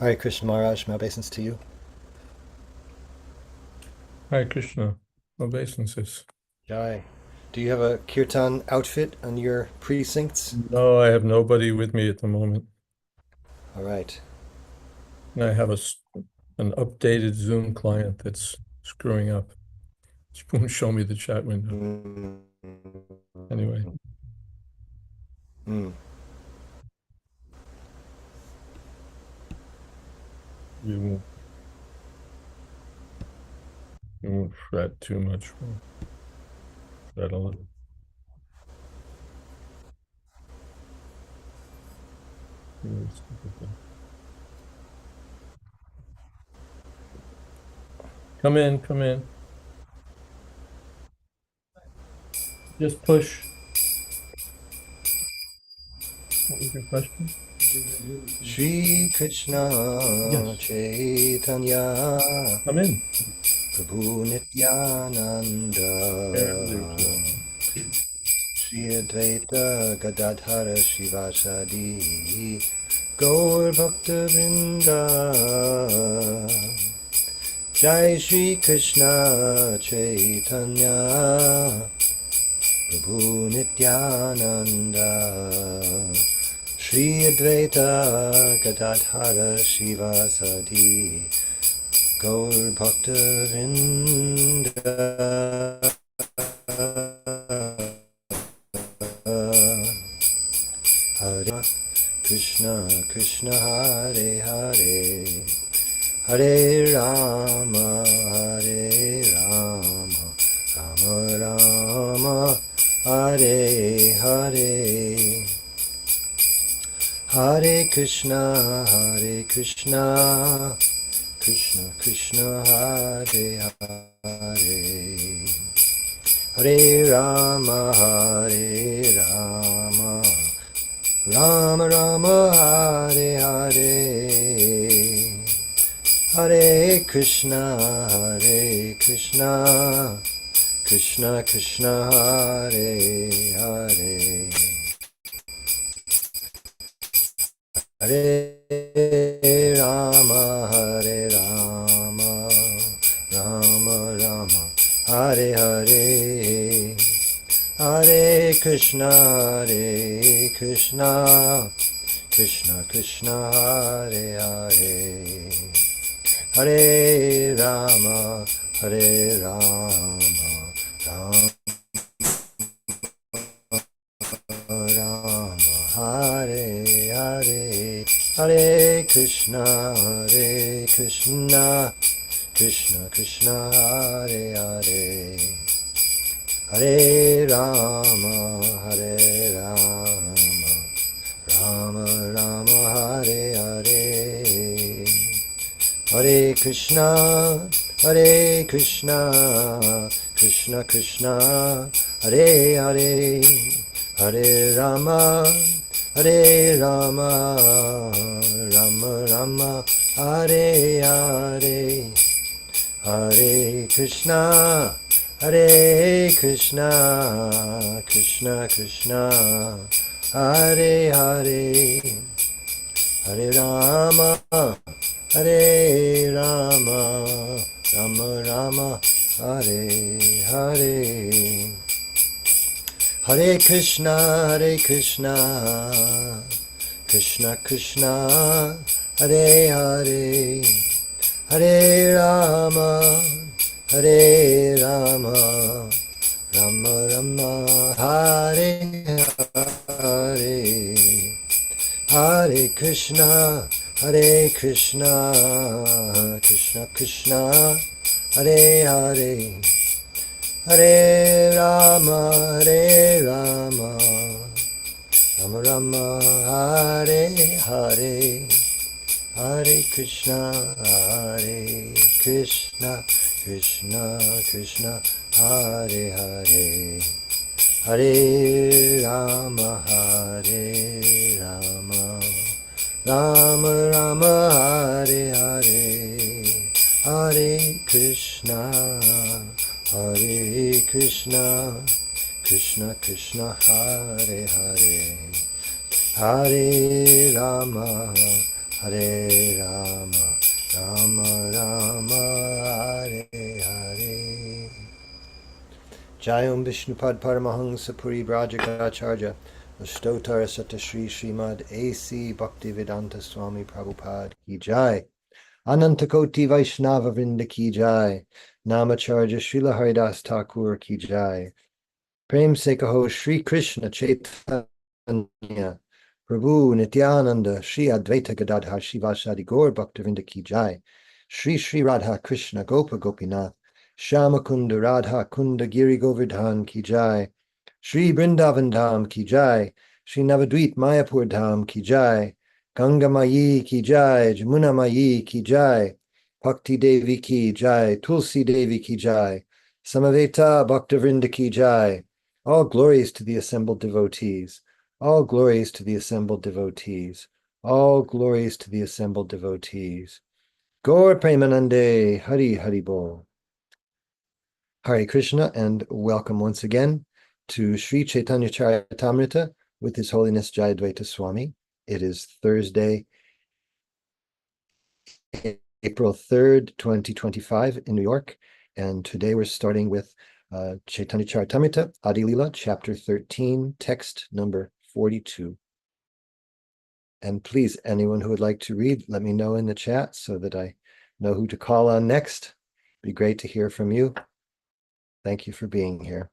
Hare Krishna Maharaj, my obeisance to you. Hare Krishna, obeisances. Jai. Do you have a kirtan outfit on your precincts? No, I have nobody with me at the moment. All right. And I have an updated Zoom client that's screwing up. It won't show me the chat window. Mm. Anyway, Mm. we won't, we won't fret too much. We'll fret a little. Come in, come in. Just push. What was your question? Shri Krishna Yes, Chaitanya come in. Prabhu There, there's Nityananda Shri Advaita Gadadhara Shivasadi Gaur Bhakta Vrinda Jai Shri Krishna Chaitanya Prabhu Nityananda Shri Advaita Gadadhara Shivasadi Gaur Bhakta Vrinda Hare Krishna Krishna Hare Hare Hare Rama Hare Rama Rama Rama Hare Hare Hare Krishna Krishna Krishna Hare Hare Hare Rama Hare Rama Rama Rama Hare Hare Hare Krishna Krishna Krishna Hare Hare Hare Rama Rama Rama Hare Hare Hare Krishna Krishna Krishna Hare Hare Hare Rama Rama Rama Hare Hare Hare Krishna Krishna Krishna Hare Hare Hare Rama Rama Rama Hare Hare Hare Krishna Krishna Krishna Hare Hare Hare Rama Rama Rama Hare Hare Hare Krishna Krishna Krishna Hare Hare Hare Rama Rama Rama Hare Hare Hare Krishna Krishna Krishna Hare Hare Hare Rama Rama Rama Hare Hare Hare Krishna Krishna Krishna Hare Hare Hare Rama Rama Rama Hare Hare Hare Krishna Krishna Krishna Hare Hare Hare Rama Rama Rama Hare Hare Hare Krishna Krishna Krishna Hare Hare Hare Rama Hare Rama, Rama Rama, Hare Hare. Jayam Vishnupad Paramahansa Puri Brajagacharya, Astotara Sata Shri Srimad A.C. Bhaktivedanta Swami Prabhupada Ki Jai. Anantakoti Vaishnava Vrinda Ki Jai. Namacharya Srila Haridas Thakur Ki Jai. Prem se kaho Shri Krishna Chaitanya Prabhu Nityananda Shri Advaita Gadadhar Shivasadi Gaur Bhaktavinda Ki Jai. Shri Shri Radha Krishna Gopa Gopinath Shama Kunda Radha Kunda Giri Govardhan Ki Jai. Shri Brindavan Dham Ki Jai. Shri Navadvip Mayapur Dham Ki Jai. Ganga Mayi Ki Jai. Jamuna Mayi Ki Jai. Bhakti Devi Ki Jai. Tulsi Devi Ki Jai. Samaveta Bhaktavrinda Ki Jai. All glories to the assembled devotees. All glories to the assembled devotees. All glories to the assembled devotees. Gaur Premanande, Hari Hari Bol. Hare Krishna, and welcome once again to Sri Caitanya Caritamrita with His Holiness Jayadvaita Swami. It is Thursday, April 3rd, 2025 in New York, and today we're starting with Caitanya Caritamrita, Adi-lila, chapter 13, text number 42. And please, anyone who would like to read, let me know in the chat so that I know who to call on next. It'd be great to hear from you. Thank you for being here.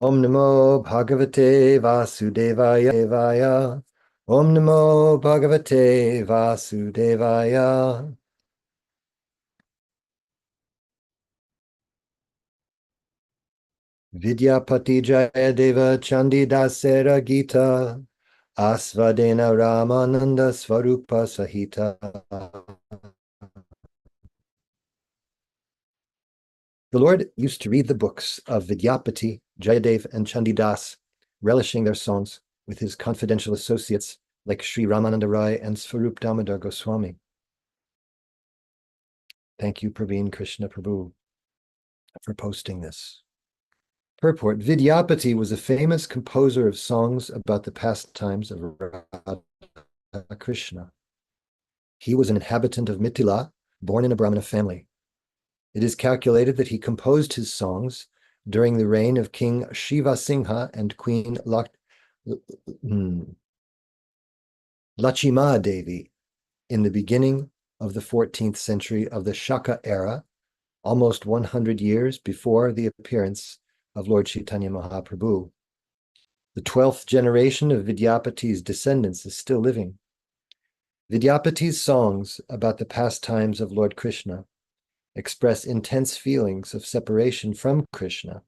Om Namo Bhagavate Vasudevaya. Om Namo Bhagavate Vasudevaya. Vidyapati Jayadeva Chandidasera Gita Asvadena Ramananda Svarupa Sahita. The Lord used to read the books of Vidyapati, Jayadev, and Chandidas, relishing their songs with his confidential associates like Sri Ramananda Rai and Svarup Damodar Goswami. Thank you, Praveen Krishna Prabhu, for posting this. Purport: Vidyapati was a famous composer of songs about the pastimes of Radha Krishna. He was an inhabitant of Mithila, born in a Brahmana family. It is calculated that he composed his songs during the reign of King Shiva Singha and Queen Lachima Devi in the beginning of the 14th century of the Shaka era, almost 100 years before the appearance of Lord Chaitanya Mahaprabhu. The 12th generation of Vidyapati's descendants is still living. Vidyapati's songs about the pastimes of Lord Krishna express intense feelings of separation from Krishna,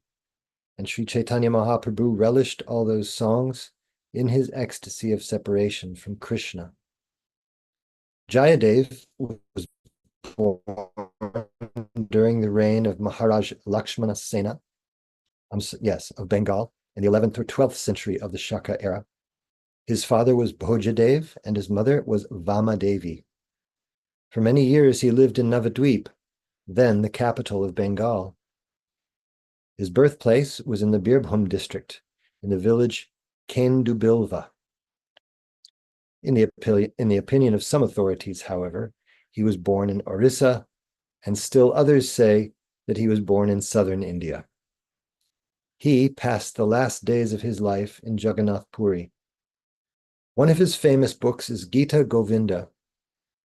and Sri Chaitanya Mahaprabhu relished all those songs in his ecstasy of separation from Krishna. Jayadev was born during the reign of Maharaj Lakshmana Sena, of Bengal, in the 11th or 12th century of the Shaka era. His father was Bhojadev and his mother was Vamadevi. For many years he lived in Navadvip, then the capital of Bengal. His birthplace was in the Birbhum district, in the village Kendubilva. In the opinion of some authorities, however, he was born in Orissa, and still others say that he was born in southern India. He passed the last days of his life in Jagannath Puri. One of his famous books is Gita Govinda,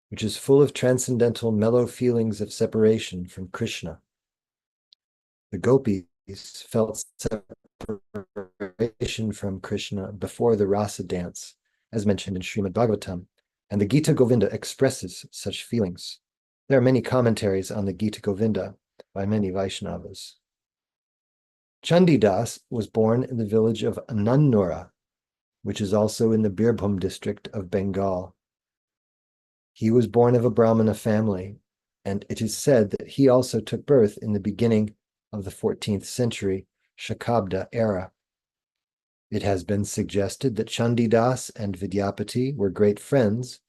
which is full of transcendental mellow feelings of separation from Krishna. The gopis felt separation from Krishna before the rasa dance, as mentioned in Srimad Bhagavatam, and the Gita Govinda expresses such feelings. There are many commentaries on the Gita Govinda by many Vaishnavas. Chandidas was born in the village of Nannura, which is also in the Birbhum district of Bengal. He was born of a Brahmana family, and it is said that he also took birth in the beginning of the 14th century Shakabda era. It has been suggested that Chandidas and Vidyapati were great friends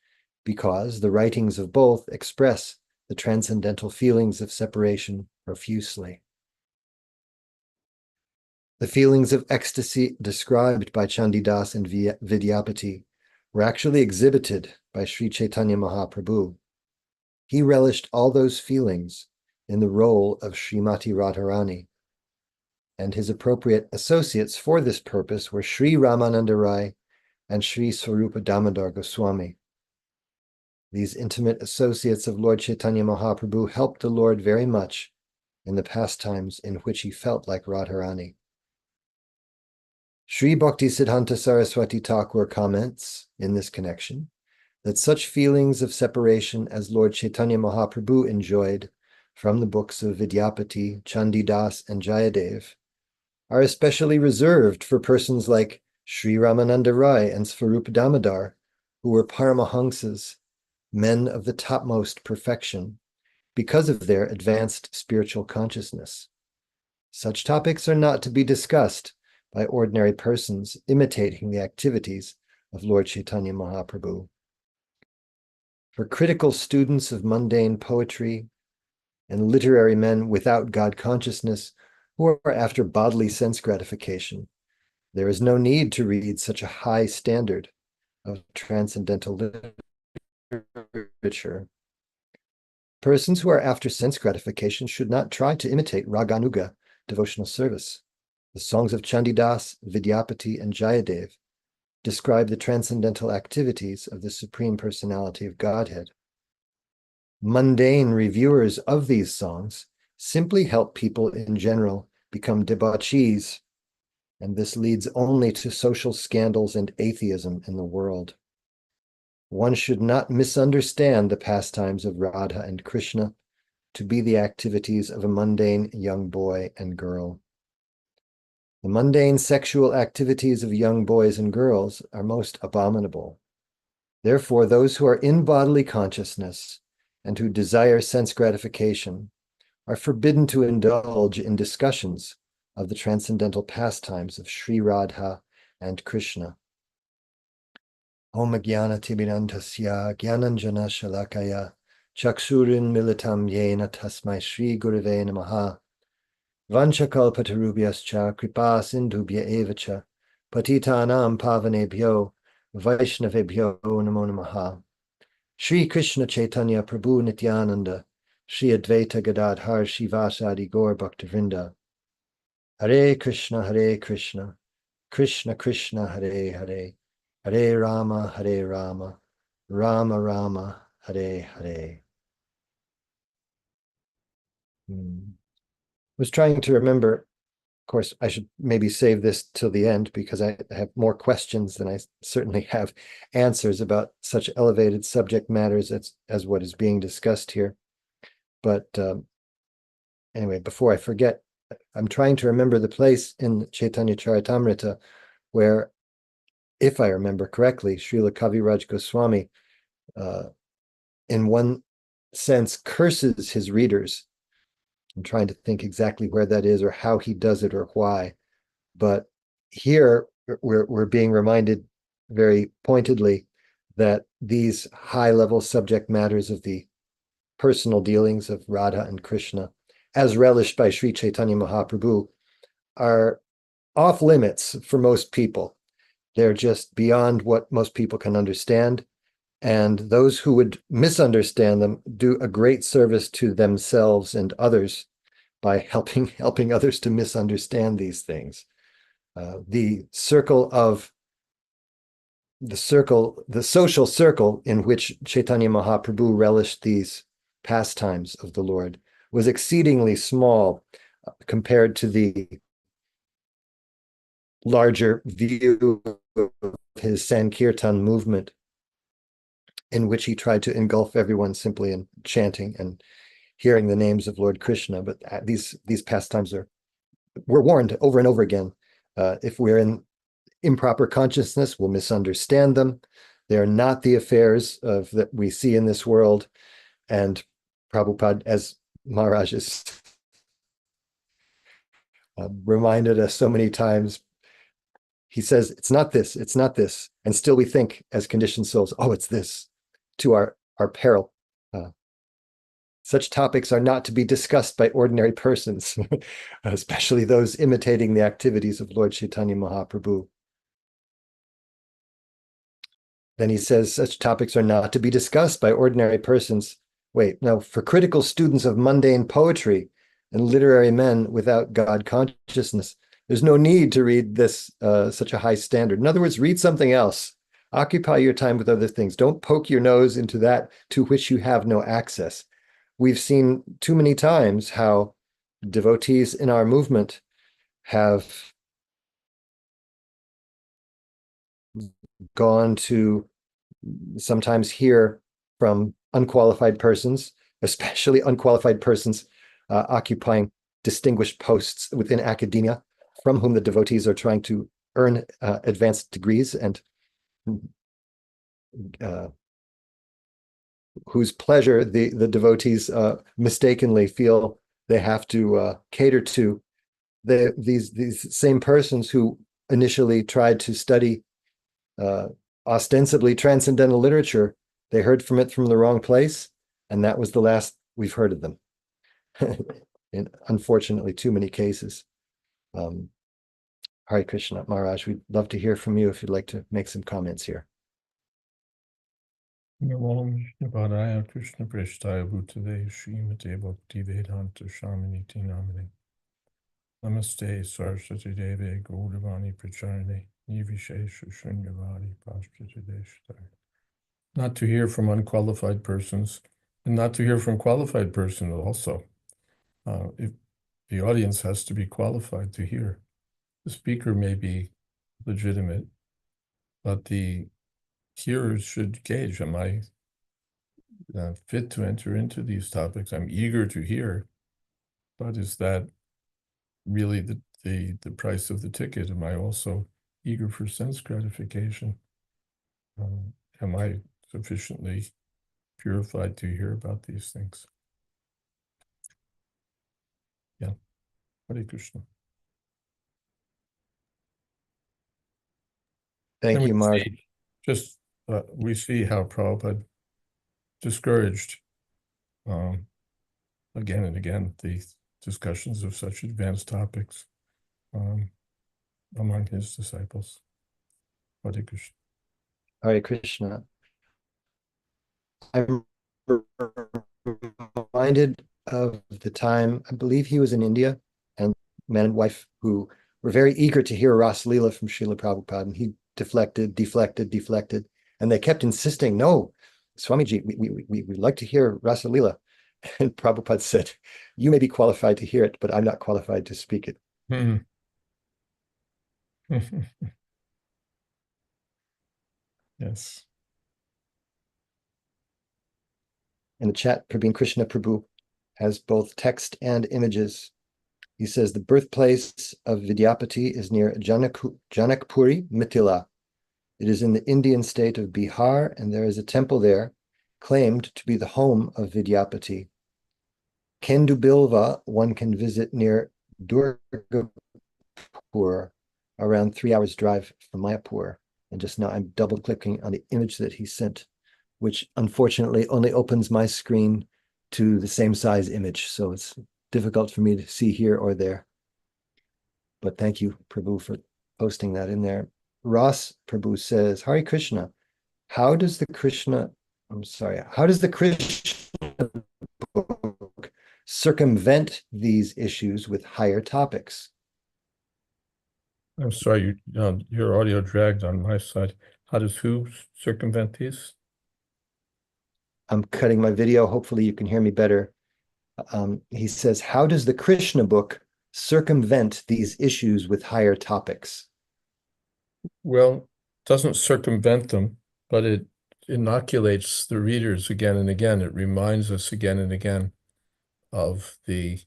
because the writings of both express the transcendental feelings of separation profusely. The feelings of ecstasy described by Chandidas and Vidyapati were actually exhibited by Sri Chaitanya Mahaprabhu. He relished all those feelings in the role of Srimati Radharani, and his appropriate associates for this purpose were Sri Ramananda Rai and Sri Swarupa Damodar Goswami. These intimate associates of Lord Chaitanya Mahaprabhu helped the Lord very much in the pastimes in which he felt like Radharani. Sri Bhakti Siddhanta Saraswati Thakur comments in this connection that such feelings of separation as Lord Chaitanya Mahaprabhu enjoyed from the books of Vidyapati, Chandidas, and Jayadev are especially reserved for persons like Sri Ramananda Rai and Swarupa Damodar, who were Paramahamsas, men of the topmost perfection, because of their advanced spiritual consciousness. Such topics are not to be discussed by ordinary persons imitating the activities of Lord Chaitanya Mahaprabhu. For critical students of mundane poetry and literary men without God consciousness who are after bodily sense gratification, there is no need to read such a high standard of transcendental literature. Persons who are after sense gratification should not try to imitate Raganuga devotional service. The songs of Chandidas, Vidyapati, and Jayadev describe the transcendental activities of the Supreme Personality of Godhead. Mundane reviewers of these songs simply help people in general become debauchees, and this leads only to social scandals and atheism in the world. One should not misunderstand the pastimes of Radha and Krishna to be the activities of a mundane young boy and girl. The mundane sexual activities of young boys and girls are most abominable. Therefore, those who are in bodily consciousness and who desire sense gratification are forbidden to indulge in discussions of the transcendental pastimes of Sri Radha and Krishna. Om Jnana Tibirantasya Jnananjana Shalakaya Chakshurin Militam Yena Tasmai Shri Gurave Namaha Vanchakalpatarubhyascha Kripa Sindhubhya Evacha Patitanam Pavanebhyo Vaishnavebhyo Namo Namaha. Shri Krishna Chaitanya Prabhu Nityananda Shri Advaita Gadadhar Shivasadi Gaur Bhaktavrinda. Hare Krishna Krishna Krishna Hare Hare, Hare Rama Rama Rama Hare Hare. Was trying to remember, of course, I should maybe save this till the end because I have more questions than I certainly have answers about such elevated subject matters as what is being discussed here. But anyway, before I forget, I'm trying to remember the place in Caitanya Caritamrita where, if I remember correctly, Srila Kaviraj Goswami, in one sense, curses his readers. I'm trying to think exactly where that is or how he does it or why. But here we're being reminded very pointedly that these high-level subject matters of the personal dealings of Radha and Krishna, as relished by Sri Chaitanya Mahaprabhu, are off limits for most people. They're just beyond what most people can understand. And those who would misunderstand them do a great service to themselves and others by helping others to misunderstand these things. The social circle in which Chaitanya Mahaprabhu relished these pastimes of the Lord was exceedingly small compared to the larger view of his Sankirtan movement, in which he tried to engulf everyone simply in chanting and hearing the names of Lord Krishna. But these pastimes we're warned over and over again. If we're in improper consciousness, we'll misunderstand them. They are not the affairs of that we see in this world. And Prabhupada, as Maharaj has reminded us so many times, he says, it's not this, it's not this. And still we think as conditioned souls, oh, it's this, to our peril. Such topics are not to be discussed by ordinary persons, especially those imitating the activities of Lord Chaitanya Mahaprabhu. Then he says, such topics are not to be discussed by ordinary persons. Wait, no, for critical students of mundane poetry and literary men without God consciousness, there's no need to read this such a high standard. In other words, read something else. Occupy your time with other things. Don't poke your nose into that to which you have no access. We've seen too many times how devotees in our movement have gone to sometimes hear from unqualified persons, especially unqualified persons occupying distinguished posts within academia, from whom the devotees are trying to earn advanced degrees and whose pleasure the devotees mistakenly feel they have to cater to. These same persons who initially tried to study ostensibly transcendental literature, they heard from it from the wrong place, and that was the last we've heard of them. In unfortunately, too many cases. Hare Krishna, Maharaj, we'd love to hear from you if you'd like to make some comments here. Namo Krishna Prestaya Bhutale Srimate Bhakti Vedanta Shamaniti Namane. Namaste Saraswati Deve Gauravani Pracharane Nivishesha Shunyavadi Pastrati. Not to hear from unqualified persons, and not to hear from qualified persons also. If the audience has to be qualified to hear. The speaker may be legitimate, but the hearers should gauge, am I fit to enter into these topics? I'm eager to hear, but is that really the price of the ticket? Am I also eager for sense gratification? Am I sufficiently purified to hear about these things? Yeah. Hare Krishna. Thank you, Mark. We see how Prabhupada discouraged again and again the discussions of such advanced topics among his disciples. Hare Krishna. Hare Krishna. I'm reminded of the time, I believe he was in India, and man and wife who were very eager to hear Ras-lila from Srila Prabhupada, and he deflected, and they kept insisting, no, Swamiji, we'd like to hear Ras-lila. And Prabhupada said, you may be qualified to hear it, but I'm not qualified to speak it. Yes. In the chat, Prabhin Krishna Prabhu has both text and images. He says the birthplace of Vidyapati is near Janakpuri, Mithila. It is in the Indian state of Bihar, and there is a temple there claimed to be the home of Vidyapati. Kendubilva one can visit near Durgapur, around 3 hours drive from Mayapur. And just now I'm double clicking on the image that he sent, which unfortunately only opens my screen to the same size image. So it's difficult for me to see here or there. But thank you, Prabhu, for posting that in there. Ross Prabhu says, Hare Krishna, how does the Krishna book circumvent these issues with higher topics? I'm sorry, your audio dragged on my side. How does who circumvent these? I'm cutting my video. Hopefully you can hear me better. He says, how does the Krishna book circumvent these issues with higher topics? Well, it doesn't circumvent them, but it inoculates the readers again and again. It reminds us again and again of the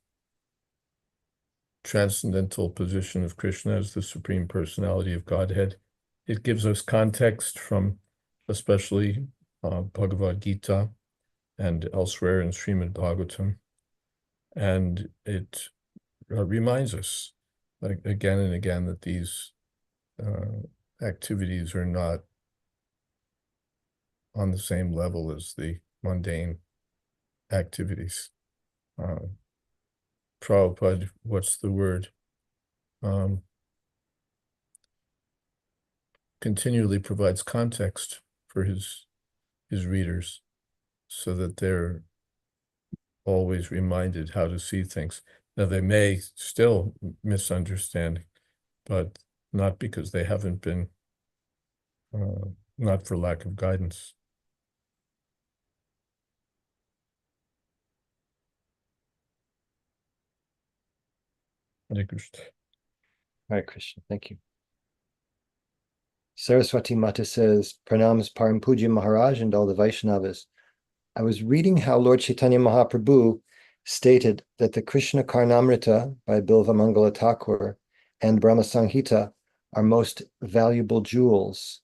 transcendental position of Krishna as the Supreme Personality of Godhead. It gives us context from especially Bhagavad Gita and elsewhere in Srimad Bhagavatam. And it reminds us again and again that these activities are not on the same level as the mundane activities. Prabhupada, what's the word? Continually provides context for his readers so that they're always reminded how to see things. Now, they may still misunderstand, but not because they haven't been, not for lack of guidance. Hare Krishna. Hare Krishna. Thank you. Saraswati Mata says, Pranams Param Puja Maharaj and all the Vaishnavas. I was reading how Lord Chaitanya Mahaprabhu stated that the Krishna Karnamrita by Bilva Mangala Thakur and Brahma Samhita are most valuable jewels.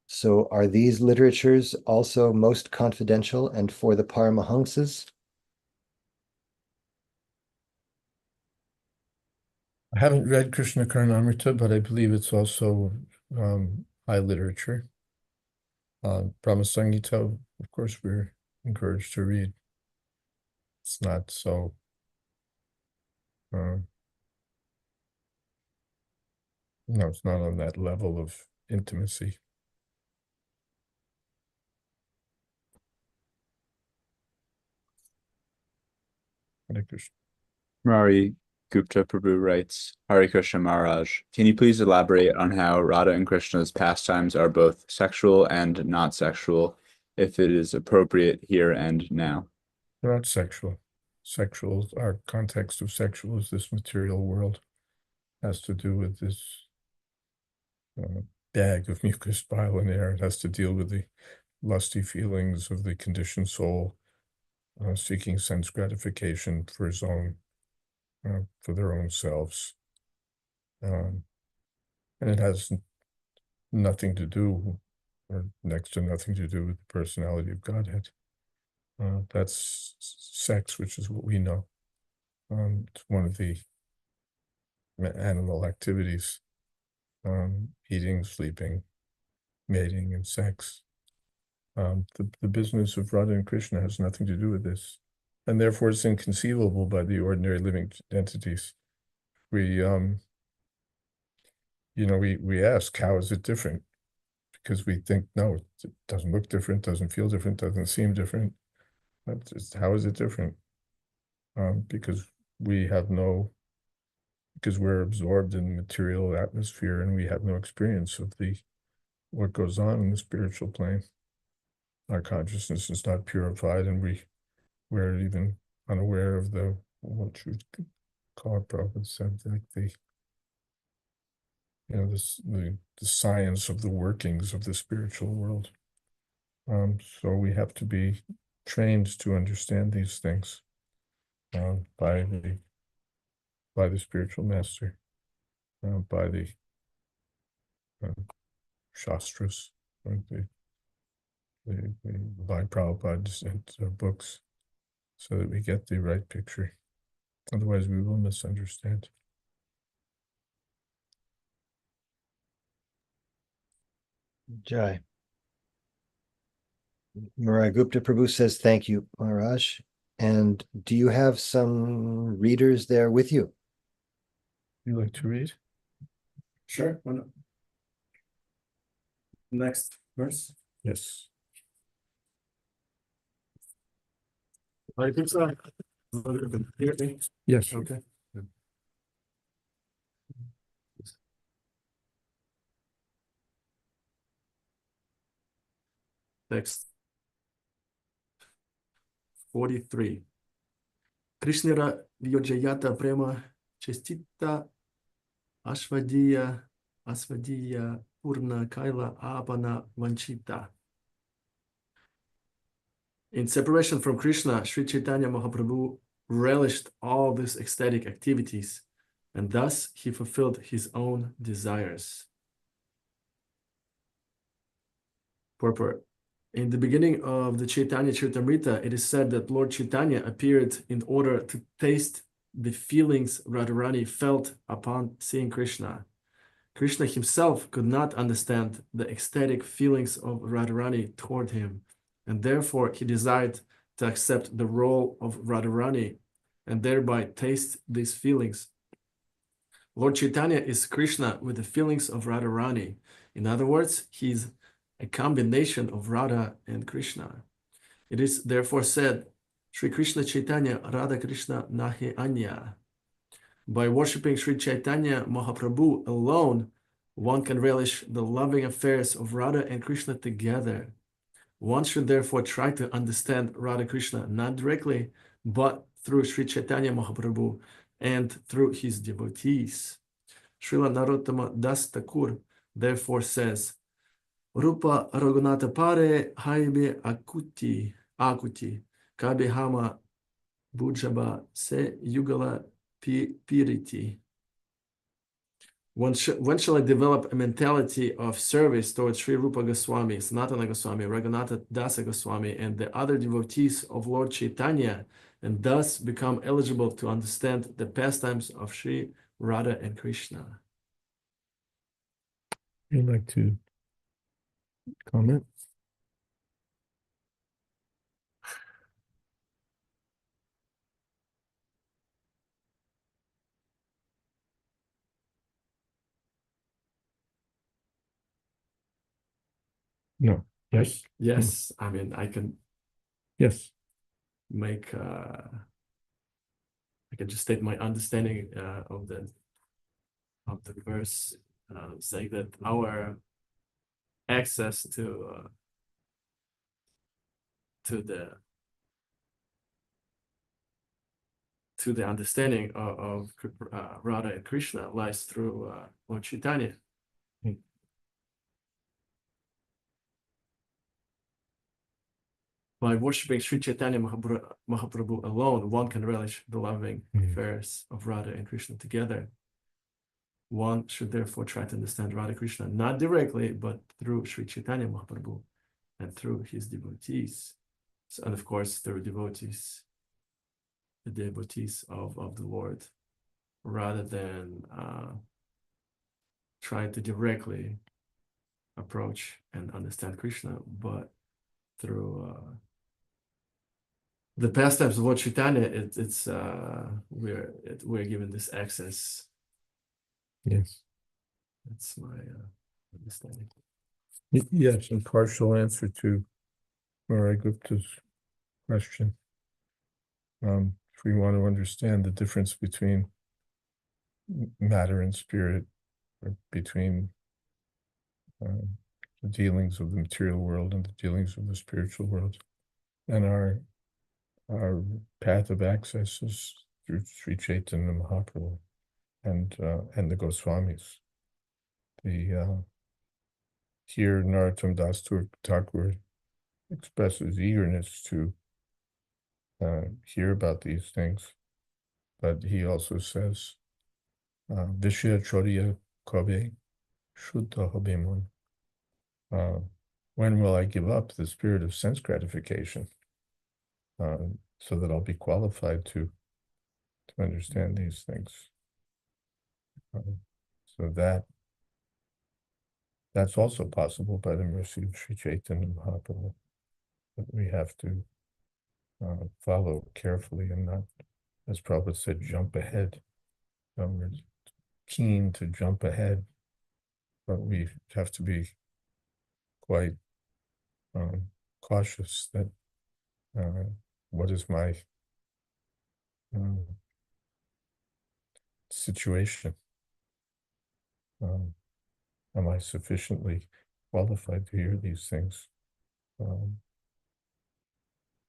So are these literatures also most confidential and for the Paramahamsas? I haven't read Krishna Karnamrita, but I believe it's also high literature. Brahma Samhita, of course, we're encouraged to read. It's not so no, it's not on that level of intimacy. Hare Krishna. Murari Gupta Prabhu writes, Hare Krishna Maharaj, can you please elaborate on how Radha and Krishna's pastimes are both sexual and not sexual, if it is appropriate here and now? They're not sexual. Sexual, our context of sexual is this material world. Has to do with this bag of mucus, bile, and air. It has to deal with the lusty feelings of the conditioned soul, seeking sense gratification for his own, for their own selves. And it has nothing to do, or next to nothing to do with the personality of Godhead. That's sex, which is what we know. It's one of the animal activities, eating, sleeping, mating, and sex. The business of Radha and Krishna has nothing to do with this, and therefore it's inconceivable by the ordinary living entities. We ask, how is it different? Because we think, no, it doesn't look different, doesn't feel different, doesn't seem different. How is it different? Because we're absorbed in the material atmosphere and we have no experience of what goes on in the spiritual plane. Our consciousness is not purified, and we're even unaware of what you call, Prabhupada said, like the science of the workings of the spiritual world. So we have to be trained to understand these things by the spiritual master, by the Shastras, or by Prabhupada's books, so that we get the right picture. Otherwise, we will misunderstand. Jai. Murari Gupta Prabhu says, thank you, Maharaj. And do you have some readers there with you? You like to read? Sure. Why not? Next verse. Yes. I think so. Hear me? Yes. Okay. Text 43. Krishnara Jayadvaita prema chestita asvadiya purna kaila apana vanchita. In separation from Krishna, Sri Chaitanya Mahaprabhu relished all these ecstatic activities, and thus he fulfilled his own desires. Purport. In the beginning of the Caitanya Caritamrita, it is said that Lord Chaitanya appeared in order to taste the feelings Radharani felt upon seeing Krishna. Krishna himself could not understand the ecstatic feelings of Radharani toward him, and therefore he desired to accept the role of Radharani and thereby taste these feelings. Lord Chaitanya is Krishna with the feelings of Radharani. In other words, he is a combination of Radha and Krishna. It is therefore said, Sri Krishna Chaitanya Radha Krishna Nahi Anya. By worshipping Sri Chaitanya Mahaprabhu alone, one can relish the loving affairs of Radha and Krishna together. One should therefore try to understand Radha Krishna not directly, but through Sri Chaitanya Mahaprabhu and through his devotees. Srila Narottama Das Thakur therefore says, Rupa Raghunatha Pare Haibe Akuti Kabe Hama Bujaba Se Yugala Piriti. When shall I develop a mentality of service towards Sri Rupa Goswami, Sanatana Goswami, Raghunatha Dasa Goswami, and the other devotees of Lord Chaitanya, and thus become eligible to understand the pastimes of Sri Radha and Krishna? Would you like to comment? No. Yes. Yes, I mean, I can Yes. make, I can just state my understanding of the verse, saying that our access to the understanding of Radha and Krishna lies through Lord Chaitanya. By worshipping Sri Chaitanya Mahaprabhu alone, one can relish the loving affairs of Radha and Krishna together. One should therefore try to understand Radha Krishna, not directly, but through Sri Chaitanya Mahaprabhu and through his devotees. So, and of course, through devotees, the devotees of the Lord, rather than trying to directly approach and understand Krishna, but through the pastimes of Lord Chaitanya, we're given this access. Yes. That's my understanding. Yes, a partial answer to Marai Gupta's question. If we want to understand the difference between matter and spirit, or between the dealings of the material world and the dealings of the spiritual world, and our path of access is through Sri Chaitanya Mahaprabhu and the Goswamis. Here Narottam Das Thakur expresses eagerness to hear about these things, but he also says, Vishya Choriya Kabe Shuddha Habemon. When will I give up the spirit of sense gratification so that I'll be qualified to understand these things? So that's also possible by the mercy of Sri Chaitanya Mahaprabhu. But we have to follow carefully and not, as Prabhupada said, jump ahead. We're keen to jump ahead, but we have to be quite cautious that what is my situation? Am I sufficiently qualified to hear these things?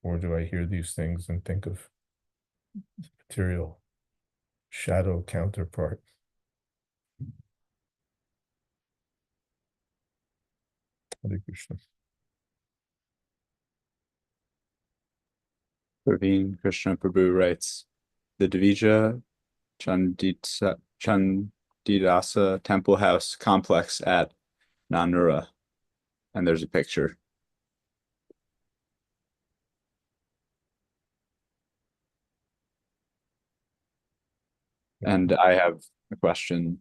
Or do I hear these things and think of material shadow counterpart? Hare Krishna. Praveen Krishna Prabhu writes, the Dvija Chandidasa Temple House complex at Nanura. And there's a picture. And I have a question.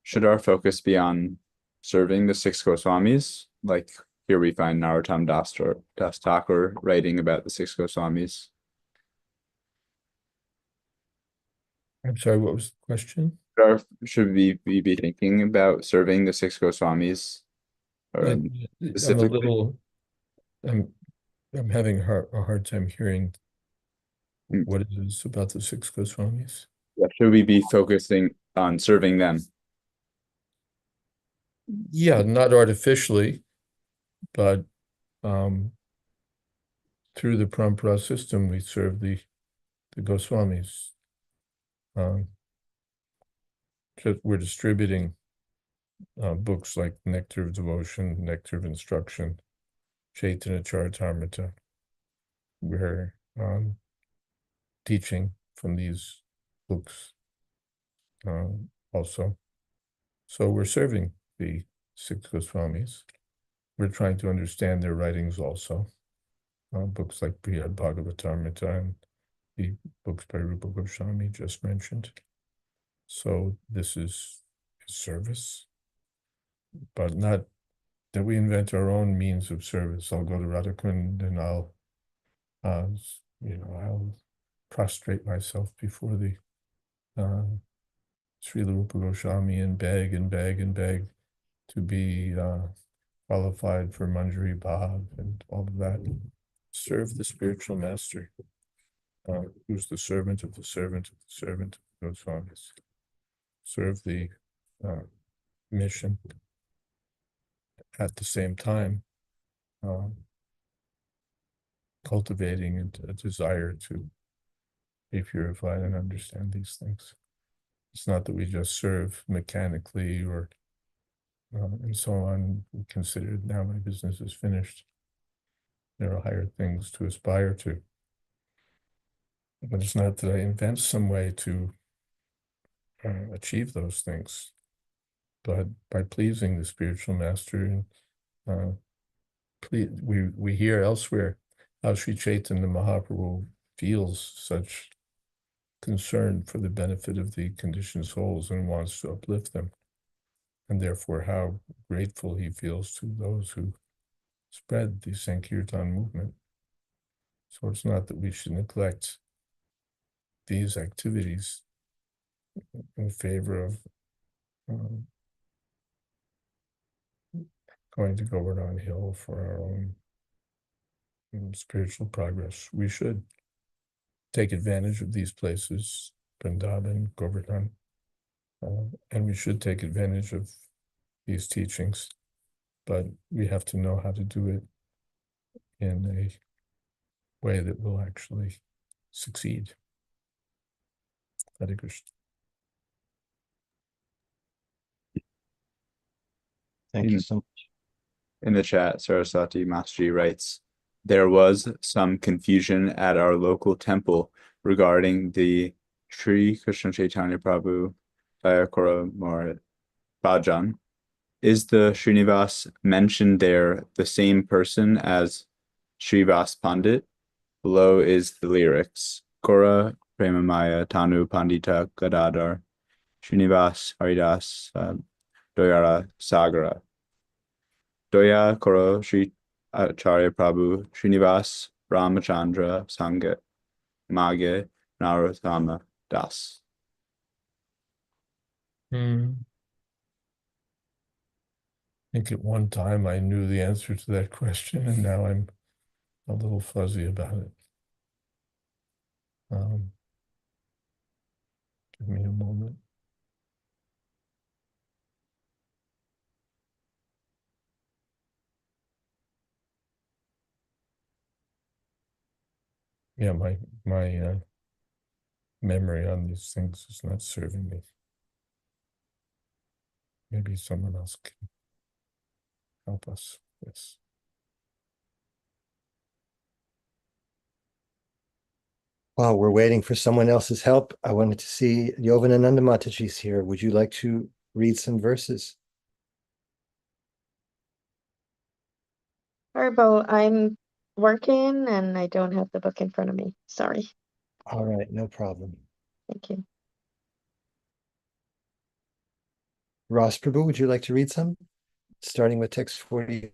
Should our focus be on serving the 6 Goswamis, like Here we find Narottam Das Thakur writing about the six Goswamis. I'm sorry, what was the question? Should we be thinking about serving the six Goswamis? I'm a Specifically? little, I'm having a hard time hearing what it is about the six Goswamis. Should we be focusing on serving them? Yeah, not artificially, but through the Parampara system, we serve the Goswamis. We're distributing books like Nectar of Devotion, Nectar of Instruction, Chaitanya Charitamrita. We're teaching from these books also. So we're serving the six Goswamis. We're trying to understand their writings also. Books like Brihad Bhagavatamrita and the books by Rupa Goswami just mentioned. So this is service, but not that we invent our own means of service. I'll go to Radhakund and I'll prostrate myself before the Srila Rupa Goswami and beg to be qualified for Manjari Bhav and all of that. Serve the spiritual master, who's the servant of the servant of the servant of the Goswamis. Serve the mission at the same time, cultivating a desire to be purified and understand these things. It's not that we just serve mechanically or and so on. We consider now my business is finished. There are higher things to aspire to. But it's not that I invent some way to achieve those things, but by pleasing the spiritual master, and we hear elsewhere how Sri Chaitanya Mahaprabhu feels such concern for the benefit of the conditioned souls and wants to uplift them, and therefore how grateful he feels to those who spread the Sankirtan movement. So it's not that we should neglect these activities in favor of going to Govardhan Hill for our own spiritual progress. We should take advantage of these places, Vrindavan, Govardhan, and we should take advantage of these teachings, but we have to know how to do it in a way that will actually succeed. Hare Krishna. Thank you so much. In the chat, Saraswati Masterji writes, there was some confusion at our local temple regarding the Sri Krishna Chaitanya Prabhu Dayakora Mar Bhajan. Is the Srinivas mentioned there the same person as Srivas Pandit? Below is the lyrics. Kora Premamaya Tanu Pandita Gadadhar Srinivas Haridas Doyara Sagara Doya Koro Sri Acharya Prabhu Srinivas Ramachandra Sangat Mage Narottama Das. I think at one time I knew the answer to that question, and now I'm a little fuzzy about it. Give me a moment. Yeah, my memory on these things is not serving me. Maybe someone else can help us. Yes. While we're waiting for someone else's help, I wanted to see Yovanananda Mataji's here. Would you like to read some verses? Harbo, I'm working and I don't have the book in front of me. Sorry. All right, no problem. Thank you. Ross Prabhu, would you like to read some? Starting with text 44.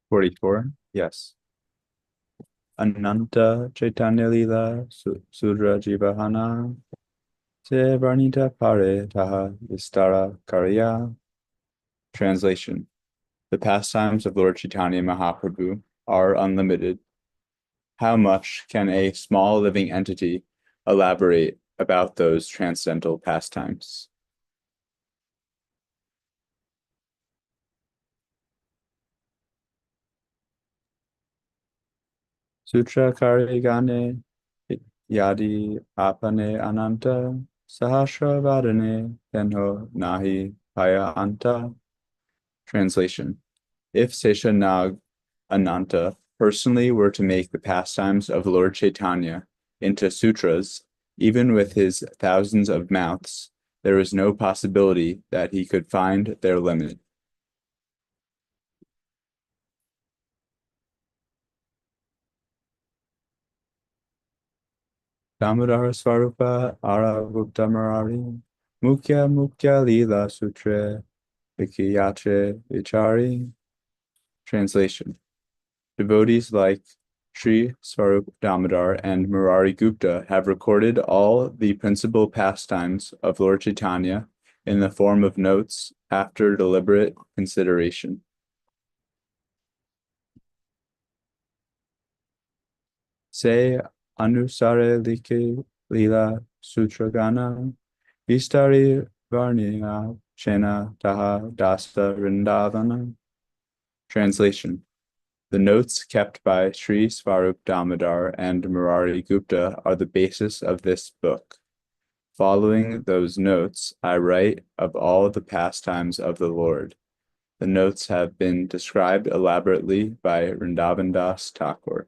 44, yes. Ananta Chaitanya Lila Sudra Jivahana Se Varnita Pare Taha Vistara Karya. Translation. The pastimes of Lord Chaitanya Mahaprabhu are unlimited. How much can a small living entity elaborate about those transcendental pastimes? Sutra Karigane Yadi Apane Ananta Sahasra Vadane Tenho Nahi Paya Anta. Translation. If Seshanag Ananta personally were to make the pastimes of Lord Chaitanya into sutras, even with his thousands of mouths, there is no possibility that he could find their limit. Damodara Svarupa Ara Guptamarari Mukhya Lila Sutre Vikiyache Vichari. Translation. Devotees like Sri Swarup Damodar and Murari Gupta have recorded all the principal pastimes of Lord Chaitanya in the form of notes after deliberate consideration. Se Anusare Like Lila Sutragana Vistari Varnina Chena Taha Dasta Rindavana. Translation. The notes kept by Sri Swarup Damodar and Murari Gupta are the basis of this book. Following those notes, I write of all the pastimes of the Lord. The notes have been described elaborately by Vrindavan Das Thakur.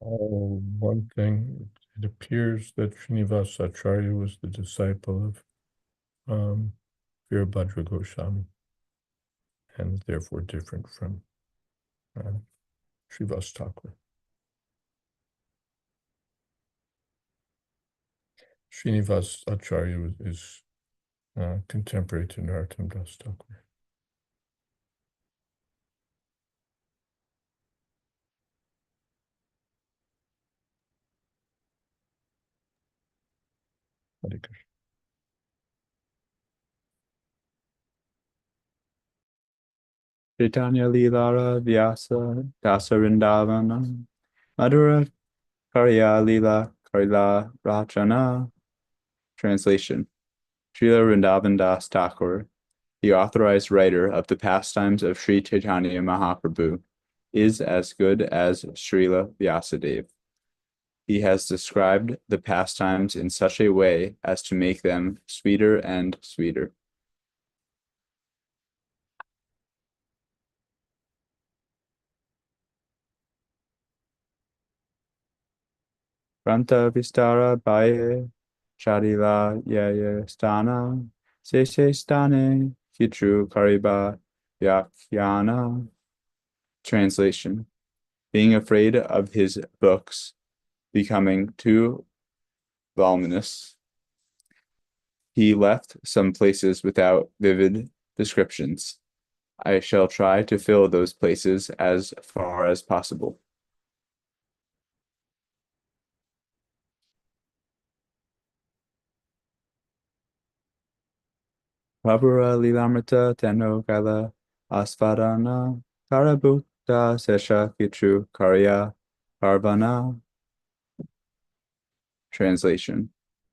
One thing, it appears that Srinivas Acharya was the disciple of Virabhadra Goswami, and therefore different from Srivas Thakur. Srinivas Acharya is contemporary to Narottam Das Thakur. Hare Krishna. Chaitanya Lilara Vyasa Dasarindavana Madhura Karya Lila Karila Rachana. Translation. Srila Vrindavan Das Thakur, the authorized writer of the pastimes of Sri Chaitanya Mahaprabhu, is as good as Srila Vyasadeva. He has described the pastimes in such a way as to make them sweeter and sweeter. Pranta Vistara Baye Chadila Yaya Stana Sese Stane Kitru Kariba Vyakyana. Translation. Being afraid of his books becoming too voluminous, he left some places without vivid descriptions. I shall try to fill those places as far as possible. Prabhura Lilamrita Teno Kala Asvadana Karabhukta Sesha Kitru Karya Parvana. Translation.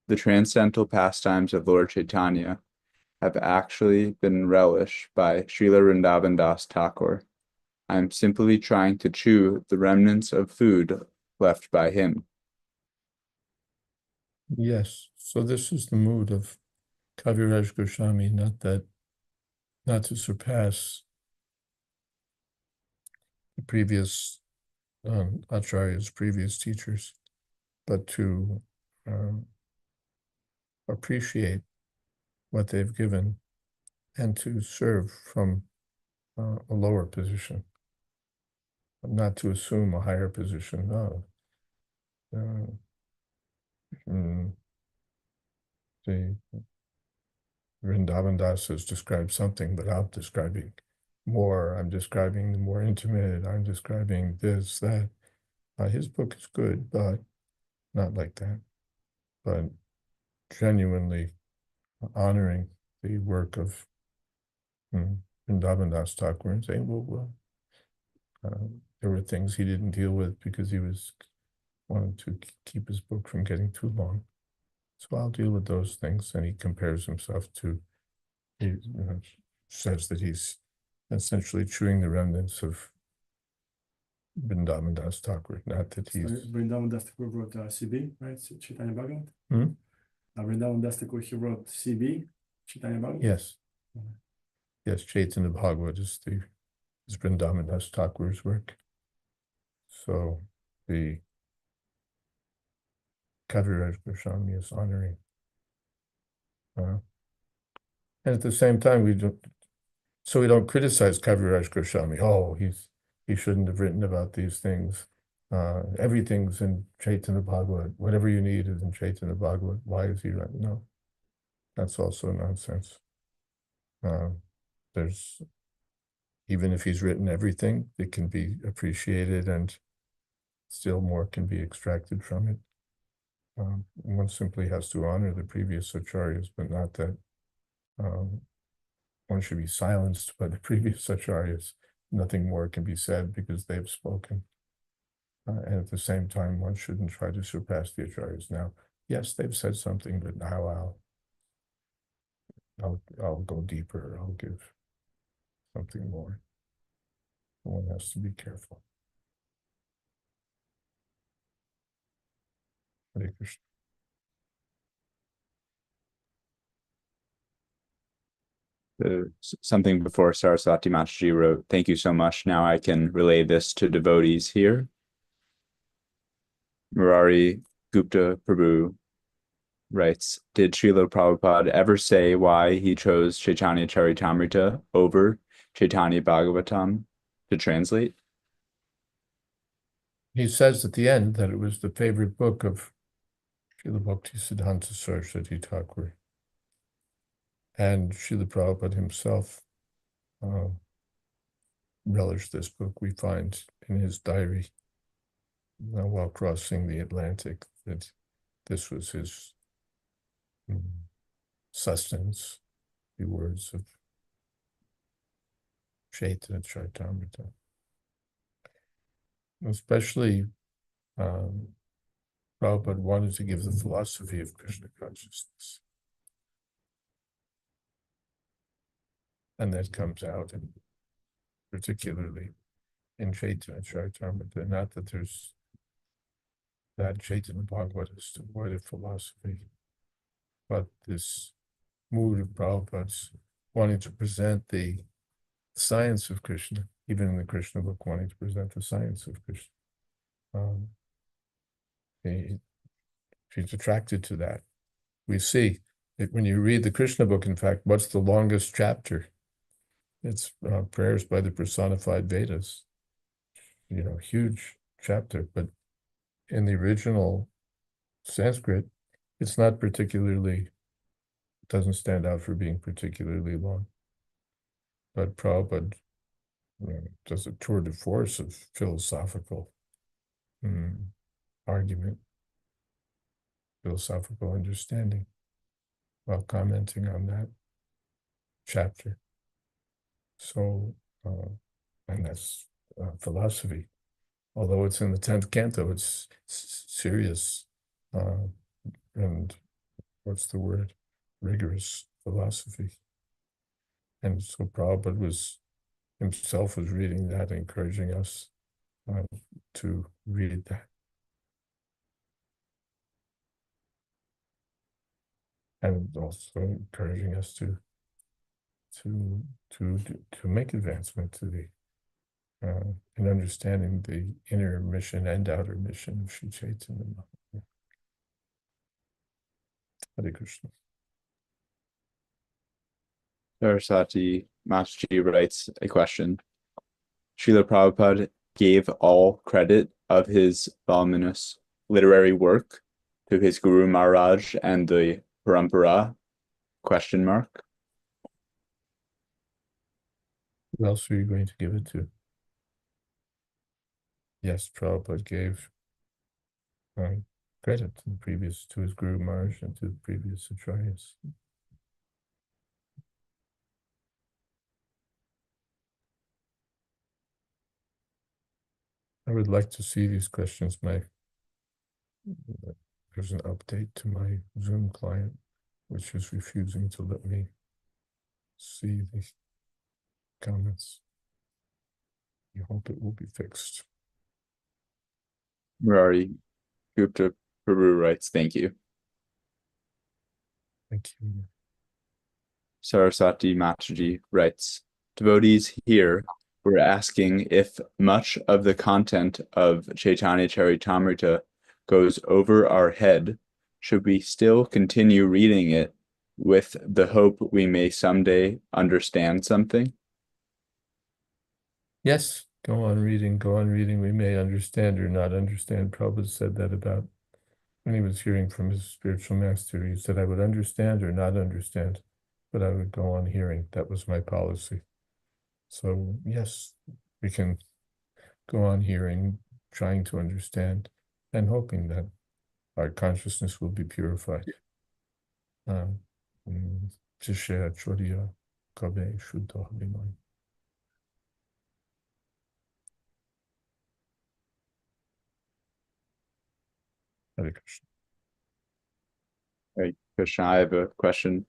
The transcendental pastimes of Lord Chaitanya have actually been relished by Srila Vrindavan Das Thakur. I am simply trying to chew the remnants of food left by him. Yes, so this is the mood of Kaviraj Goswami, not to surpass the previous Acharya's previous teachers, but to appreciate what they've given and to serve from a lower position, not to assume a higher position. the Vrindavan Das has described something without describing more. I'm describing the more intimate. I'm describing this, that. His book is good, but not like that. But genuinely honoring the work of Vrindavan Das Thakur and saying, well, there were things he didn't deal with because he was wanting to keep his book from getting too long. So I'll deal with those things. And he compares himself to, he says that he's essentially chewing the remnants of Vrindavan Das Thakur, not that he's. Vrindavan Das Thakur wrote CB, right? Chaitanya Bhagavat. Vrindavan Das Thakur, he wrote CB, Chaitanya Bhagavat. Yes. Yes, Chaitanya Bhagavat is Vrindavan Das Thakur's work. So the Kaviraj Goswami is honoring. And at the same time, we don't criticize Kaviraj Goswami. Oh, he shouldn't have written about these things. Everything's in Chaitanya Bhagavat. Whatever you need is in Chaitanya Bhagavat. Why is he writing? No, that's also nonsense. There's, even if he's written everything, it can be appreciated and still more can be extracted from it. One simply has to honor the previous acharyas, but not that one should be silenced by the previous acharyas. Nothing more can be said because they've spoken. And at the same time, one shouldn't try to surpass the acharyas. Now, yes, they've said something, but now I'll go deeper. I'll give something more. One has to be careful. Hare Krishna. Something before Saraswati Mataji wrote, "Thank you so much. Now I can relay this to devotees here." Murari Gupta Prabhu writes, "Did Srila Prabhupada ever say why he chose Caitanya Caritamrita over Chaitanya Bhagavatam to translate?" He says at the end that it was the favorite book of Srila Bhaktisiddhanta Saraswati Thakur. And Srila Prabhupada himself relished this book. We find in his diary while crossing the Atlantic that this was his sustenance, the words of Chaitanya Charitamrita. Especially Prabhupada wanted to give the philosophy of Krishna consciousness. And that comes out particularly in Chaitanya Charitamrita. Not that there's that Chaitanya Bhagavat is devoid of philosophy, but this mood of Prabhupada's wanting to present the science of Krishna, even in the Krishna book, wanting to present the science of Krishna. She's attracted to that. We see it when you read the Krishna book. In fact, what's the longest chapter? It's prayers by the personified Vedas. Huge chapter, but in the original Sanskrit, it's not particularly, it doesn't stand out for being particularly long. But Prabhupada does a tour de force of philosophical argument, philosophical understanding, while commenting on that chapter. So, and that's philosophy. Although it's in the 10th canto, it's serious and what's the word? Rigorous philosophy. And so Prabhupada himself was reading that, encouraging us to read that. And also encouraging us to make advancement to the in understanding the inner mission and outer mission of Sri Chaitanya. Hare Krishna. Saraswati Mataji writes a question. Srila Prabhupada gave all credit of his voluminous literary work to his Guru Maharaj and the Parampara? Question mark. Who else are you going to give it to? Yes, Prabhupada gave credit to his Guru Maharaj and to the previous acharyas. I would like to see these questions. There's an update to my Zoom client, which is refusing to let me see the comments. I hope it will be fixed. Murari Gupta Prabhu writes, thank you. Thank you. Saraswati Mataji writes, devotees here were asking if much of the content of Caitanya Caritamrita goes over our head, should we still continue reading it with the hope we may someday understand something? Yes, go on reading. We may understand or not understand. Prabhupada said that about when he was hearing from his spiritual master. He said, I would understand or not understand, but I would go on hearing. That was my policy. So yes, we can go on hearing, trying to understand, and hoping that our consciousness will be purified. Hare Krishna. Right, Krishna, I have a question.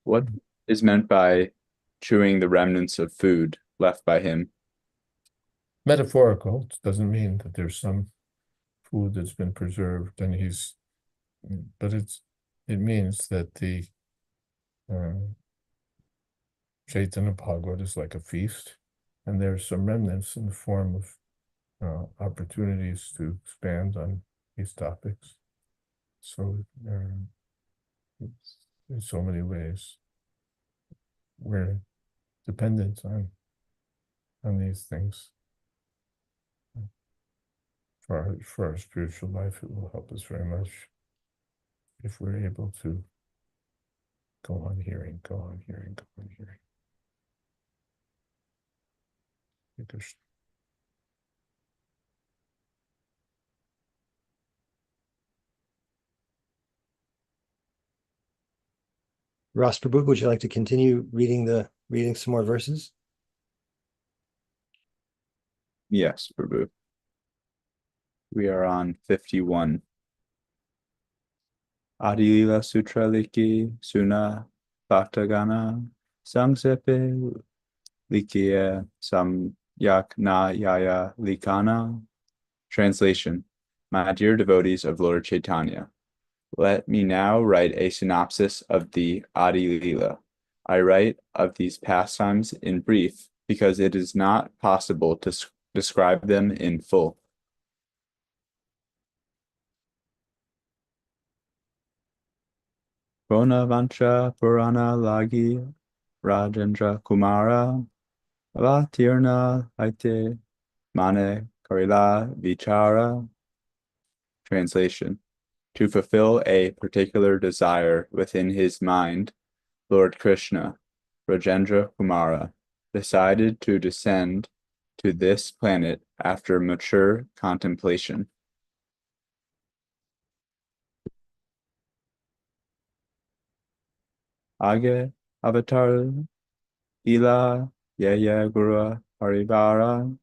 What is meant by chewing the remnants of food left by him? Metaphorical. It doesn't mean that there's some food that's been preserved and but it means that the Chaitanya Bhagavat is like a feast, and there's some remnants in the form of opportunities to expand on these topics. So in so many ways, we're dependent on these things. For our spiritual life, it will help us very much if we're able to go on hearing. Krishna. Ras Prabhu, would you like to continue reading some more verses? Yes, Prabhu. We are on 51. Adi-lila Sutra Liki Suna Bhaktagana Sangsepe Likiya Samyak Na Yaya Likana. Translation. My dear devotees of Lord Chaitanya, let me now write a synopsis of the Adi-lila. I write of these pastimes in brief because it is not possible to describe them in full. Vancha Purana Lagi Rajendra Kumara Avatirna Aite Mane Karila Vichara. Translation. To fulfill a particular desire within his mind, Lord Krishna, Rajendra Kumara, decided to descend to this planet after mature contemplation. Age Avatar Ila Yaya Guru Haribara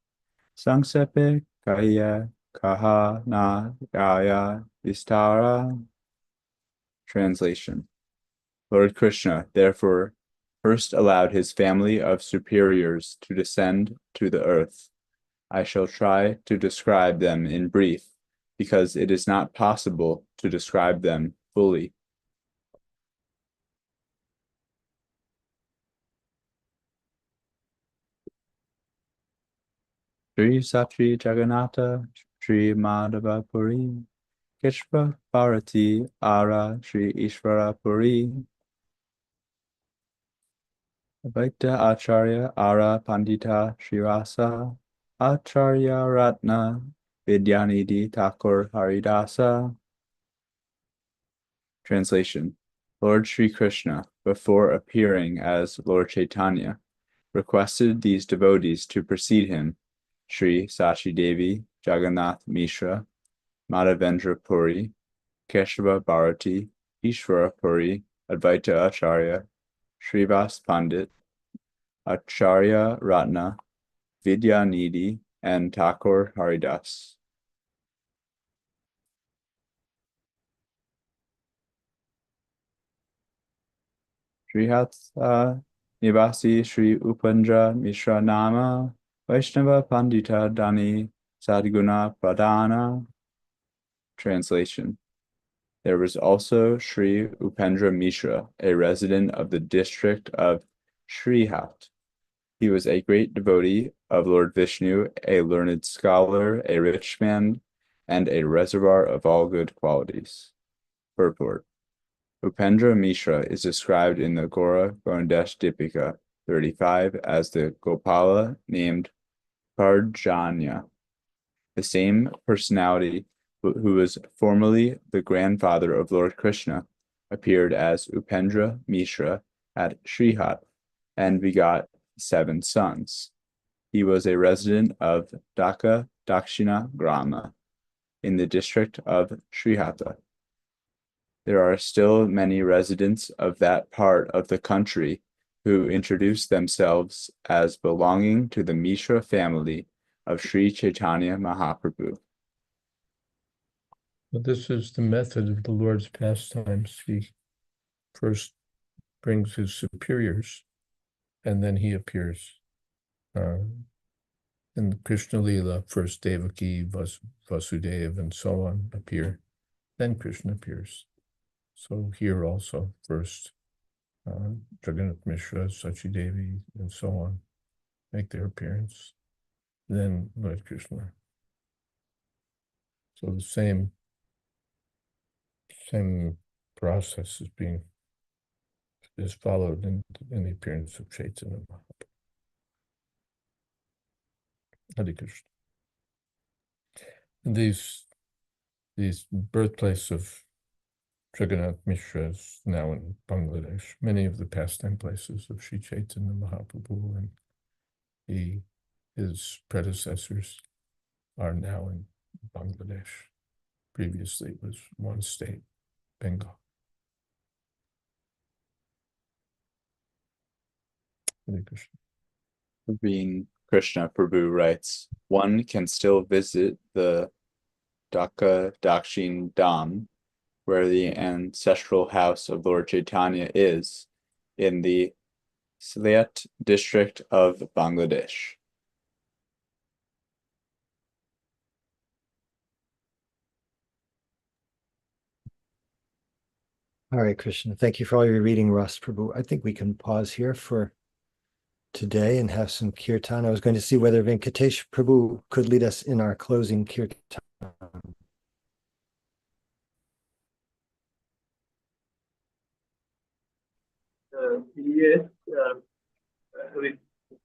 Sangsepe Kaya Kaha Na Gaya Vistara. Translation. Lord Krishna, therefore, first allowed his family of superiors to descend to the earth. I shall try to describe them in brief, because it is not possible to describe them fully. Sri Satri Jagannatha, Sri Madhava Puri, Kishpa Bharati Ara Sri Ishvara Puri, Advaita Acharya Ara Pandita Shirasa, Acharya Ratna Vidyanidhi Thakur Haridasa. Translation. Lord Sri Krishna, before appearing as Lord Chaitanya, requested these devotees to precede him, Sri Sachi Devi, Jagannath Mishra, Madhavendra Puri, Keshava Bharati, Ishvara Puri, Advaita Acharya, Srivas Pandit, Acharya Ratna, Vidyanidhi, and Thakur Haridas. Srihatha Nivasi Sri Upendra Mishra Nama Vaishnava Pandita Dani Sadguna Pradana. Translation. There was also Sri Upendra Mishra, a resident of the district of Srihat. He was a great devotee of Lord Vishnu, a learned scholar, a rich man, and a reservoir of all good qualities. Purport. Upendra Mishra is described in the Gora Govindesh Dipika 35 as the Gopala named Parjanya, the same personality who was formerly the grandfather of Lord Krishna, appeared as Upendra Mishra at Srihat and begot 7 sons. He was a resident of Dhaka Dakshina Grama in the district of Srihata. There are still many residents of that part of the country who introduce themselves as belonging to the Mishra family of Sri Chaitanya Mahaprabhu. But this is the method of the Lord's pastimes. He first brings his superiors, and then he appears. In Krishna-lila, first Devaki, Vasudeva, and so on appear. Then Krishna appears. So here also, first Jagannath Mishra, Sachi Devi, and so on make their appearance. Then Lord Krishna. So the same process is followed in the appearance of Chaitanya Mahaprabhu. Hare Krishna. And these birthplace of Jagannath Mishra is now in Bangladesh. Many of the pastime places of Sri Chaitanya Mahaprabhu and his predecessors are now in Bangladesh. Previously it was one state, Bengal. Hare Krishna. Being Krishna Prabhu writes, one can still visit the Dhaka Dakshin Dham, where the ancestral house of Lord Chaitanya is, in the Sylhet district of Bangladesh. Hare Krishna. Thank you for all your reading, Ras Prabhu. I think we can pause here for today and have some kirtan. I was going to see whether Venkatesh Prabhu could lead us in our closing kirtan. Yes,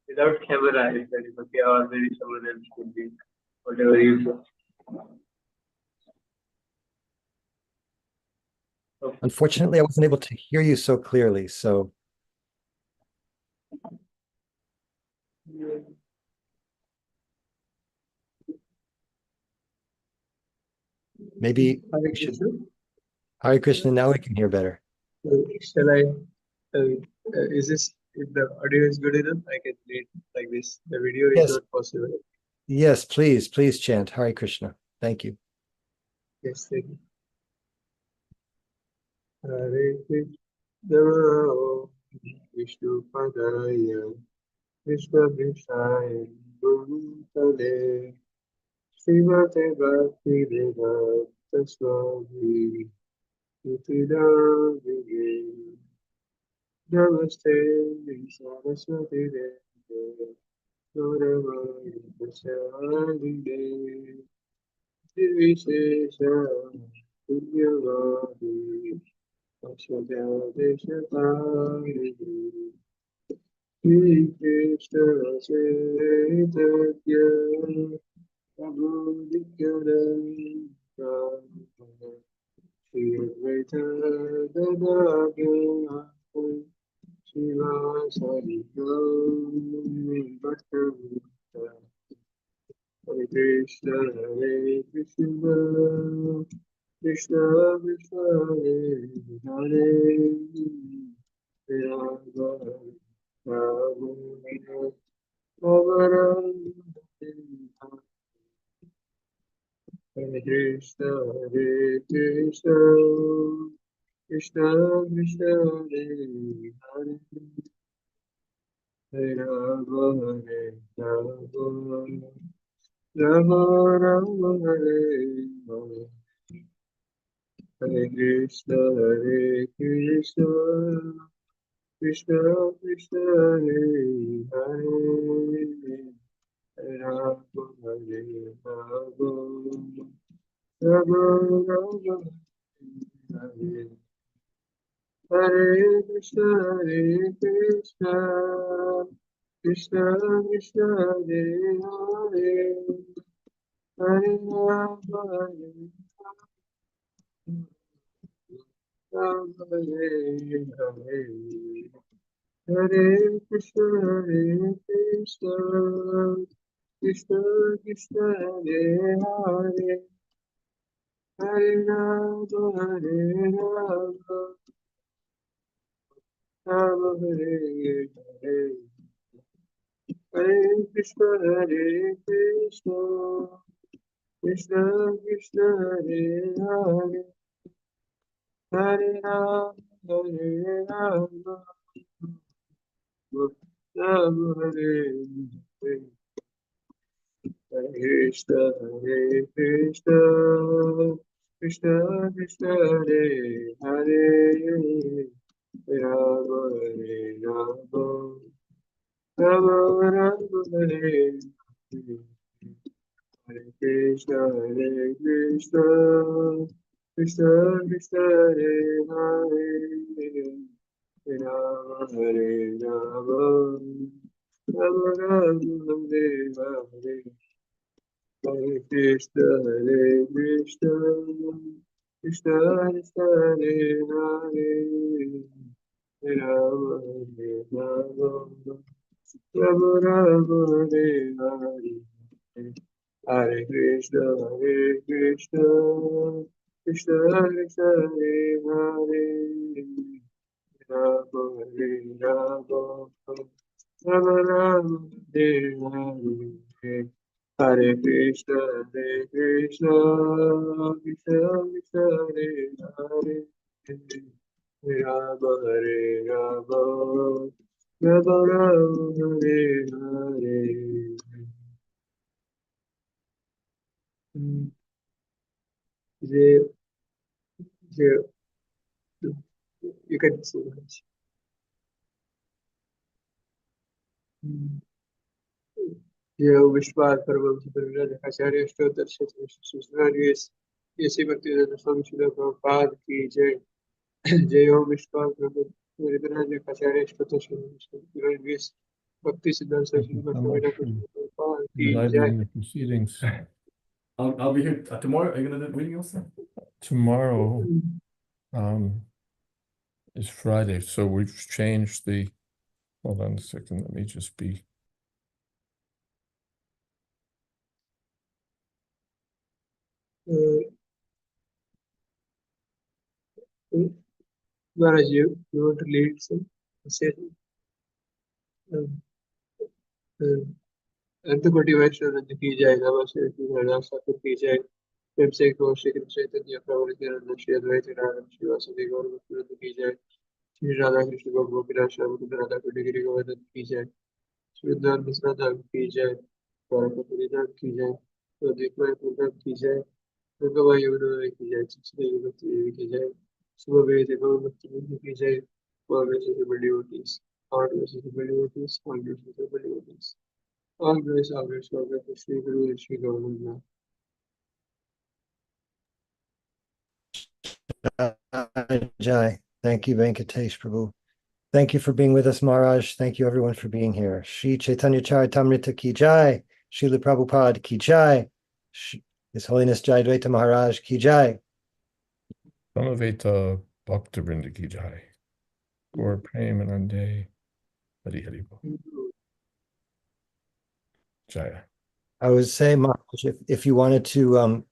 without camera, if that is okay, or maybe someone else could be, whatever you say. Okay. Unfortunately, I wasn't able to hear you so clearly, so maybe Hare we should. Krishna. Hare Krishna, now we can hear better. Shall I? Is this, if the audio is good enough, I can read like this. The video is Yes, not possible. yes, please chant Hare Krishna. Thank you. Yes, thank you. Hare Krishna, Vishnu Padaya, Krishna Vishaya, Bhutale, Srimate Bhakti Vedanta Swami, Nityananda, Namaste, Saraswati Devi, Gauravani Prasadi, Vishesha, Punyavadi, Ashwada Deshatari, Shri Krishna Chaitanya, Prabhu Nityananda, Jayadvaita Dadagya Shiva Sarita Bhattamita Hare Krishna Krishna Krishna Hare Hare Rama Rama Rama Hare Krishna Krishna Krishna Hare Hare Hare Rama Rama Rama Hare Hare Hare Krishna Krishna Krishna Hare Hare Hare Rama Rama Rama Hare Hare Krishna Krishna Krishna Hare Hare Hare Rama Rama Hare Hare Hare Krishna Krishna Krishna Hare Hare Hare Rama Rama Hare Hare Hare Krishna Krishna Krishna Hare Hare Hare Rama Rama Hare Hare Hare Krishna Krishna Krishna Hare Hare Rama Rama Rama Rama Hare Hare Hare Krishna Krishna Krishna Hare Hare Rama Rama Rama Rama Hare Hare Hare Krishna Krishna Krishna Hare Hare Rama Rama Rama Rama Hare Hare Hare Krishna Krishna Krishna Krishna Hare Hare Rama Rama Rama Rama Hare Hare Hare Krishna Krishna Krishna Krishna Hare Hare Rama Rama Rama Rama Hare Hare Jay, you can say that. Jai Vishwal Parvam Sudaraj Acharya Ashtodarshat Susnarius Yesi Bhaktivedanta Swami Srila Prabhupada Ki Jai Jai Om Vishwal Parvam Sudaraj Acharya Ashtodarshat Bhakti Siddhanta Thank Swami you so Srila much Prabhupada for Ki Jai. guiding the proceedings. I'll be here tomorrow. Are you gonna do reading also? Tomorrow is Friday, so we've changed the, hold on a second, let me just be. Maharaj, you want to lead some? Say अंतकोटि वैष्णव की जाए नमस्ते हरिदास ठाकुर की जाए प्रेम से गौर श्री कृष्ण चैतन्य प्रभु नित्यानंद श्री अद्वैत राम श्री वासुदेव गौर भक्तवृंद की जाए श्री राधा कृष्ण गौ गोपीनाथ श्याम कुंद राधा कुंड गिरि गोवर्धन की जाए श्री वृंदावन मिश्रा धाम की जाए द्वारकापुरी धाम की जाए प्रदीपमय धाम की जाए गंगा यमुना की जाए चिंतन भक्ति देवी की जाए सुबह वेद गौ भक्तवृंद की जाए Always is a devotees. Always is a devotees. Always is a devotees. Always, always, always. Shri Guru and Shri Govardhan. Jai. Thank you, Venkatesh Prabhu. Thank you for being with us, Maharaj. Thank you, everyone, for being here. Shri Caitanya Charitamrita ki jai. Srila Prabhupada ki jai. His Holiness Jayadvaita Maharaj ki jai. Samaveta Bhakta Vrinda ki jai. Gaur Premanande Hari Hari Bol. Jaya. I would say, Maharaj, if you wanted to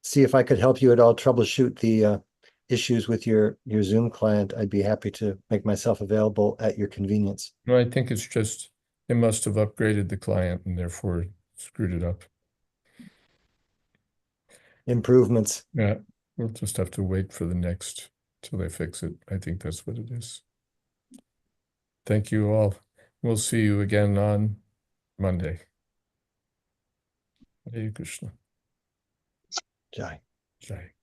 see if I could help you at all troubleshoot the issues with your Zoom client, I'd be happy to make myself available at your convenience. No, I think it's just, they must have upgraded the client and therefore screwed it up. Improvements. Yeah, we'll just have to wait for the next till they fix it. I think that's what it is. Thank you all. We'll see you again on Monday. Hare Krishna. Jai. Jai.